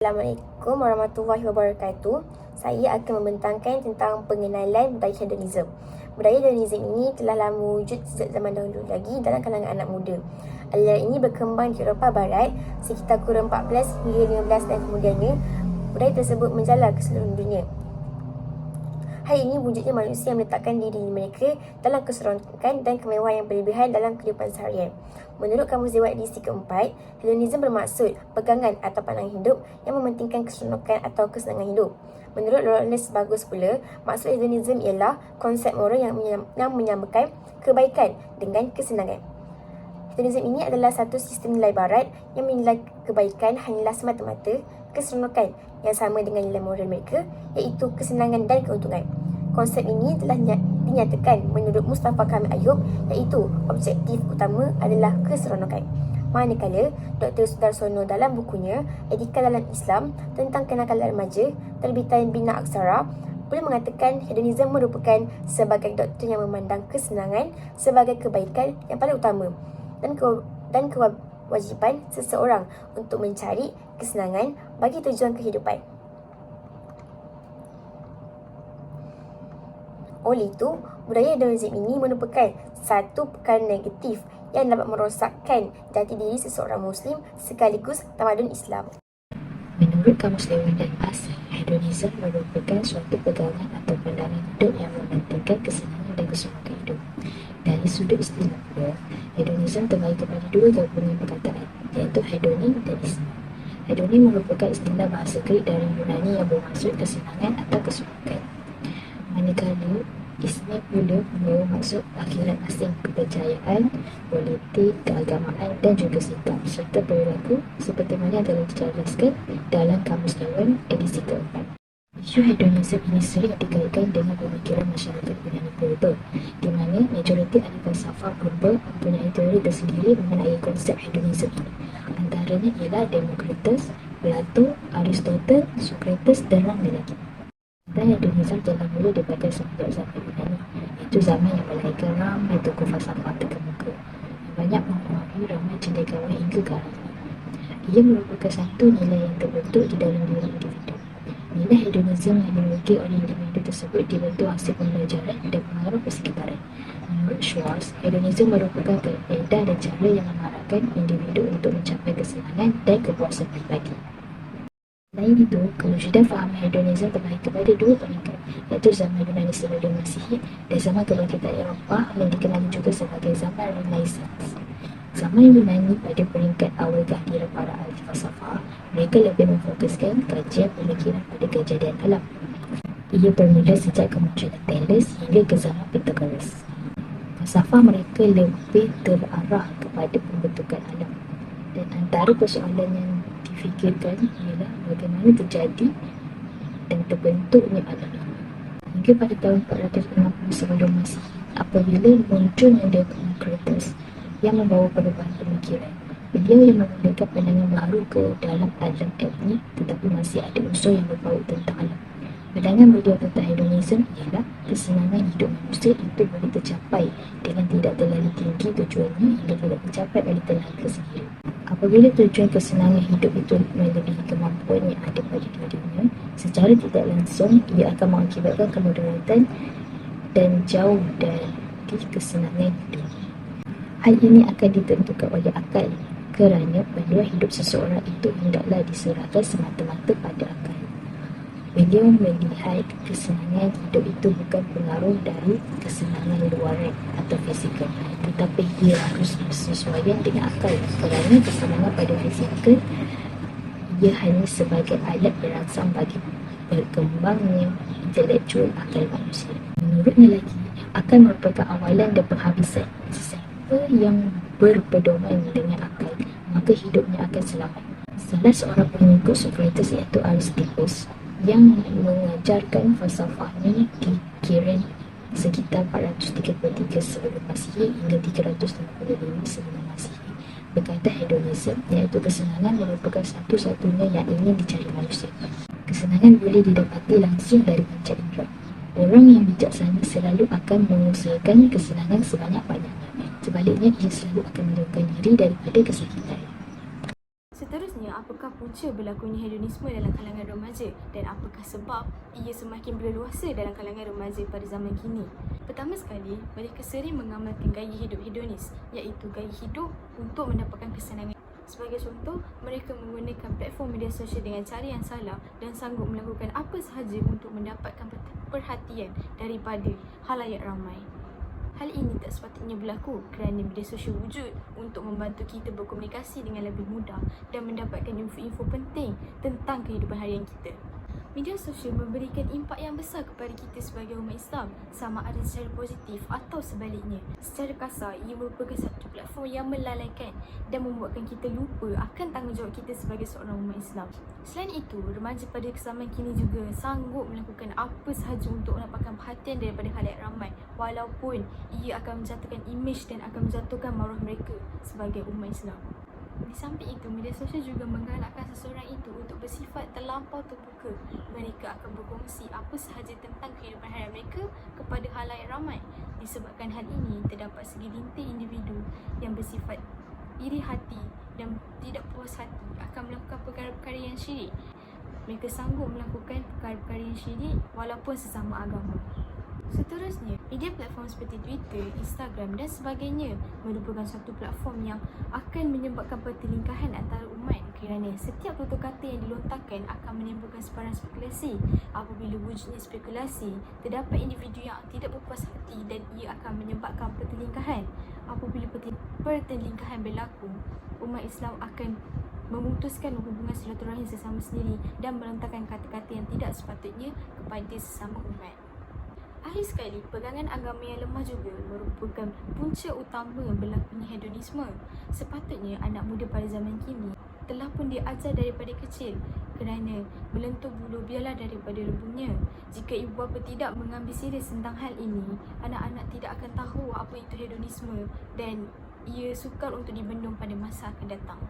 Assalamualaikum warahmatullahi wabarakatuh. Saya akan membentangkan tentang pengenalan budaya hedonism. Budaya hedonism ini telah lama wujud sejak zaman dahulu lagi dalam kalangan anak muda. Aliran ini berkembang di Eropah Barat sekitar kurun 14 hingga 15 dan kemudiannya budaya tersebut menjalar ke seluruh dunia. Hari ini wujudnya manusia meletakkan diri mereka dalam keseronokan dan kemewahan yang berlebihan dalam kehidupan seharian. Menurut Kamus Dewan edisi keempat, hedonism bermaksud pegangan atau pandangan hidup yang mementingkan keseronokan atau kesenangan hidup. Menurut Lawrence Bagus pula, maksud hedonism ialah konsep moral yang menyamakan kebaikan dengan kesenangan. Hedonism ini adalah satu sistem nilai barat yang menilai kebaikan hanyalah semata-mata keseronokan yang sama dengan nilai moral mereka, iaitu kesenangan dan keuntungan. Konsep ini telah dinyatakan menurut Mustafa Kamil Ayub, iaitu objektif utama adalah keseronokan. Manakala Dr. Sudarsono dalam bukunya Etika dalam Islam tentang kenakalan remaja terbitan Bina Aksara boleh mengatakan hedonism merupakan sebagai doktrin yang memandang kesenangan sebagai kebaikan yang paling utama dan kewajiban seseorang untuk mencari kesenangan bagi tujuan kehidupan. Oleh itu, budaya hedonism ini merupakan satu perkara negatif yang dapat merosakkan jati diri seseorang Muslim sekaligus tamadun Islam. Menurut Kamus Dewan dan As, hedonism merupakan suatu pegangan atau pandangan hidup yang mementingkan kesenangan dan keseronokan hidup. Dari sudut istilah pula, hedonism terbagi kepada dua gabungan perkataan, iaitu hedonim dan ismi. Hedonim merupakan istilah bahasa Greek dari Yunani yang bermaksud kesenangan atau keseronokan. Manakala ismi pula membawa maksud akhirat asing, kepercayaan, politik, keagamaan dan juga sikap serta perilaku seperti mana telah dijelaskan dalam Kamus Dewan edisi keempat. Isu hedonism ini sering dikaitkan dengan pemikiran masyarakat Yunani purba, di mana majoriti ahli falsafah purba mempunyai teori tersendiri mengenai konsep hedonism ini. Antaranya ialah Democritus, Plato, Aristotle, Socrates dan orang lelaki. Dan hedonism telah mula daripada semenjak zaman Yunani, iaitu zaman yang melahirkan ramai tokoh falsafah terkemuka yang banyak mempengaruhi ramai cendekiawan hingga ke hari ini. Ia merupakan satu nilai yang terbentuk di dalam diri individu. Nilai hedonism yang dimiliki oleh individu tersebut dibentuk hasil pembelajaran dan pengaruh persekitaran. Menurut Schwartz, hedonism merupakan kaedah dan cara yang mengarahkan individu untuk mencapai kesenangan dan kepuasan pribadi. Selain itu, kewujudan faham hedonism terbahagi kepada dua peringkat, iaitu zaman Yunani sebelum Masihi dan zaman kebangkitan Eropah yang dikenali juga sebagai zaman Renaissance. Zaman Yunani pada peringkat awal kehadiran para ahli falsafah, mereka lebih memfokuskan kajian pemikiran pada kejadian alam. Ia bermula sejak kemunculan Thales hingga ke zaman Pythagoras. Falsafah mereka lebih terarah kepada pembentukan alam, dan antara persoalan yang difikirkan ialah bagaimana terjadi dan terbentuknya alam ini. Hingga pada tahun 460 sebelum Masihi, apabila munculnya Democritus yang membawa perubahan pemikiran. Beliau yang memulakan pandangan baru ke dalam alam ini, tetapi masih ada unsur yang berbau tentang alam. Pandangan beliau tentang hedonism ialah kesenangan hidup manusia itu boleh tercapai dengan tidak terlalu tinggi tujuannya hingga tidak tercapai oleh tenaga sendiri. Apabila tujuan kesenangan hidup itu melebihi kemampuan yang ada pada dirinya, secara tidak langsung ia akan mengakibatkan kemudaratan dan jauh dari kesenangan hidup. Hal ini akan ditentukan oleh akal, kerana panduan hidup seseorang itu hendaklah diserahkan semata-mata pada akal. Beliau melihat kesenangan hidup itu bukan pengaruh dari kesenangan luaran atau fizikal, tetapi ia harus bersesuaian dengan akal, kerana kesenangan pada fizikal ia hanya sebagai alat perangsang bagi berkembangnya intelektual akal manusia. Menurutnya lagi, akal merupakan awalan dan penghabisan. Siapa yang berpedoman dengan akal, maka hidupnya akan selamat. Salah seorang pengikut Socrates iaitu Aristippus yang mengajarkan falsafahnya di Kiran sekitar 433 sebelum Masihi hingga 385 sebelum Masihi berkata hedonism iaitu kesenangan merupakan satu-satunya yang ingin dicari manusia. Kesenangan boleh didapati langsung dari panca indera. Orang yang bijaksana selalu akan mengusahakan kesenangan sebanyak-banyaknya. Sebaliknya, ia selalu akan menjauhkan diri daripada kesakitan. Seterusnya apakah punca berlakunya hedonisme dalam kalangan remaja dan apakah sebab ia semakin berleluasa dalam kalangan remaja pada zaman kini? Pertama sekali, mereka sering mengamalkan gaya hidup hedonis, iaitu gaya hidup untuk mendapatkan kesenangan. Sebagai contoh, mereka menggunakan platform media sosial dengan cara yang salah dan sanggup melakukan apa sahaja untuk mendapatkan perhatian daripada khalayak ramai. Hal ini tak sepatutnya berlaku kerana media sosial wujud untuk membantu kita berkomunikasi dengan lebih mudah dan mendapatkan info-info penting tentang kehidupan harian kita. Media sosial memberikan impak yang besar kepada kita sebagai umat Islam, sama ada secara positif atau sebaliknya. Secara kasar, ia merupakan satu platform yang melalaikan dan membuatkan kita lupa akan tanggungjawab kita sebagai seorang umat Islam. Selain itu, remaja pada zaman kini juga sanggup melakukan apa sahaja untuk mendapatkan perhatian daripada khalayak ramai, walaupun ia akan menjatuhkan imej dan akan menjatuhkan maruah mereka sebagai umat Islam. Di samping itu, media sosial juga menggalakkan seseorang itu untuk bersifat terlampau terbuka. Mereka akan berkongsi apa sahaja tentang kehidupan harian mereka kepada khalayak ramai. Disebabkan hal ini, terdapat segelintir individu yang bersifat iri hati dan tidak puas hati akan melakukan perkara-perkara yang syirik. Mereka sanggup melakukan perkara-perkara yang syirik walaupun sesama agama. Seterusnya, media platform seperti Twitter, Instagram dan sebagainya merupakan satu platform yang akan menyebabkan pertelingkahan antara umat kerana setiap tutur kata yang dilontarkan akan menimbulkan sebarang spekulasi. Apabila wujudnya spekulasi, terdapat individu yang tidak berpuas hati dan ia akan menyebabkan pertelingkahan. Apabila pertelingkahan berlaku, umat Islam akan memutuskan hubungan silaturahim sesama sendiri dan melontarkan kata-kata yang tidak sepatutnya kepada sesama umat. Akhir sekali, pegangan agama yang lemah juga merupakan punca utama berlakunya hedonisme. Sepatutnya anak muda pada zaman kini telah pun diajar daripada kecil kerana melentur bulu biarlah daripada rebungnya. Jika ibu bapa tidak mengambil serius tentang hal ini, anak-anak tidak akan tahu apa itu hedonisme dan ia sukar untuk dibendung pada masa akan datang.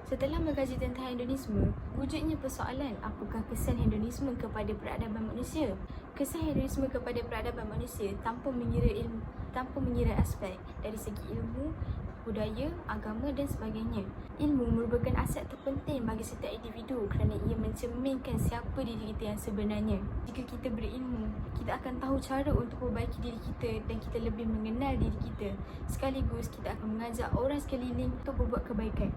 Setelah mengkaji tentang hedonisme, wujudnya persoalan apakah kesan hedonisme kepada peradaban manusia? Kesan hedonisme kepada peradaban manusia tanpa mengira aspek dari segi ilmu, budaya, agama dan sebagainya. Ilmu merupakan aset terpenting bagi setiap individu kerana ia mencerminkan siapa diri kita yang sebenarnya. Jika kita berilmu, kita akan tahu cara untuk memperbaiki diri kita dan kita lebih mengenal diri kita. Sekaligus kita akan mengajak orang sekeliling untuk berbuat kebaikan.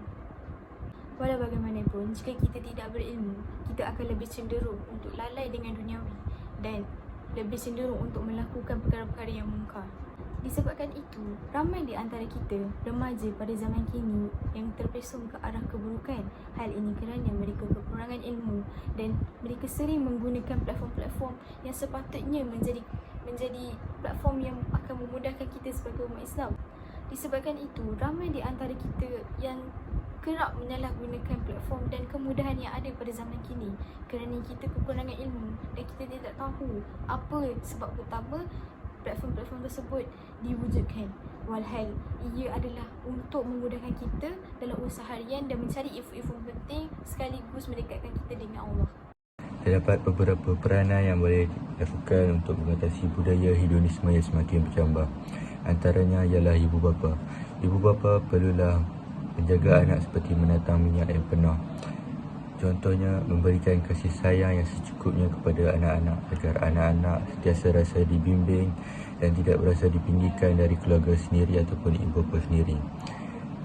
Walau bagaimanapun, jika kita tidak berilmu, kita akan lebih cenderung untuk lalai dengan duniawi dan lebih cenderung untuk melakukan perkara-perkara yang mungkar. Disebabkan itu, ramai di antara kita, remaja pada zaman kini yang terpesong ke arah keburukan. Hal ini kerana mereka kekurangan ilmu dan mereka sering menggunakan platform-platform yang sepatutnya menjadi platform yang akan memudahkan kita sebagai umat Islam. Disebabkan itu, ramai di antara kita yang kerap menyalahgunakan platform dan kemudahan yang ada pada zaman kini kerana kita kekurangan ilmu dan kita tidak tahu apa sebab utama platform-platform tersebut diwujudkan. Walhal ia adalah untuk memudahkan kita dalam usaha harian dan mencari info-info penting sekaligus mendekatkan kita dengan Allah. Terdapat beberapa peranan yang boleh dilakukan untuk mengatasi budaya hedonisme yang semakin bercambah. Antaranya ialah ibu bapa. Ibu bapa perlulah menjaga anak seperti menatang minyak yang penuh. Contohnya, memberikan kasih sayang yang secukupnya kepada anak-anak agar anak-anak sentiasa rasa dibimbing dan tidak berasa dipinggirkan dari keluarga sendiri ataupun ibu bapa sendiri.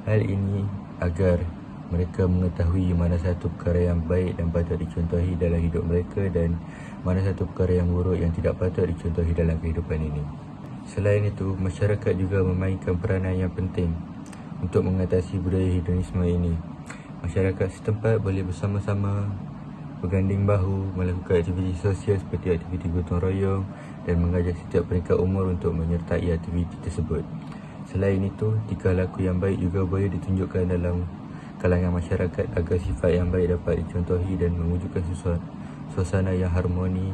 Hal ini agar mereka mengetahui mana satu perkara yang baik dan patut dicontohi dalam hidup mereka dan mana satu perkara yang buruk yang tidak patut dicontohi dalam kehidupan ini. Selain itu, masyarakat juga memainkan peranan yang penting untuk mengatasi budaya hedonisme ini. Masyarakat setempat boleh bersama-sama berganding bahu melakukan aktiviti sosial seperti aktiviti gotong royong dan mengajak setiap peringkat umur untuk menyertai aktiviti tersebut. Selain itu, tingkah laku yang baik juga boleh ditunjukkan dalam kalangan masyarakat agar sifat yang baik dapat dicontohi dan mewujudkan suasana yang harmoni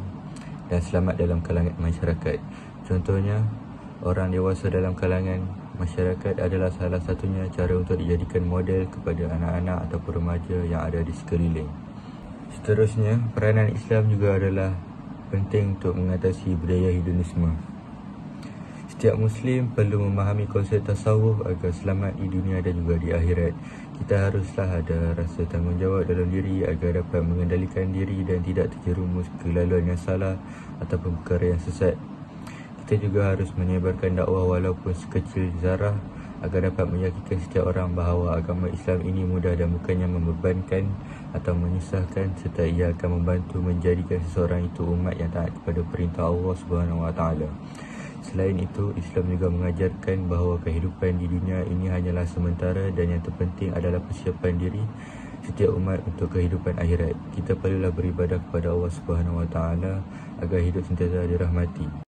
dan selamat dalam kalangan masyarakat. Contohnya, orang dewasa dalam kalangan masyarakat adalah salah satunya cara untuk dijadikan model kepada anak-anak ataupun remaja yang ada di sekeliling. Seterusnya, peranan Islam juga adalah penting untuk mengatasi budaya hedonisme. Setiap Muslim perlu memahami konsep tasawuf agar selamat di dunia dan juga di akhirat. Kita haruslah ada rasa tanggungjawab dalam diri agar dapat mengendalikan diri dan tidak terjerumus ke laluan yang salah ataupun perkara yang sesat. Kita juga harus menyebarkan dakwah walaupun sekecil zarah agar dapat meyakinkan setiap orang bahawa agama Islam ini mudah dan bukannya membebankan atau menyusahkan, serta ia akan membantu menjadikan seseorang itu umat yang taat kepada perintah Allah Subhanahu Wa Taala. Selain itu, Islam juga mengajarkan bahawa kehidupan di dunia ini hanyalah sementara dan yang terpenting adalah persiapan diri setiap umat untuk kehidupan akhirat. Kita perlulah beribadah kepada Allah Subhanahu Wa Taala agar hidup sentiasa dirahmati.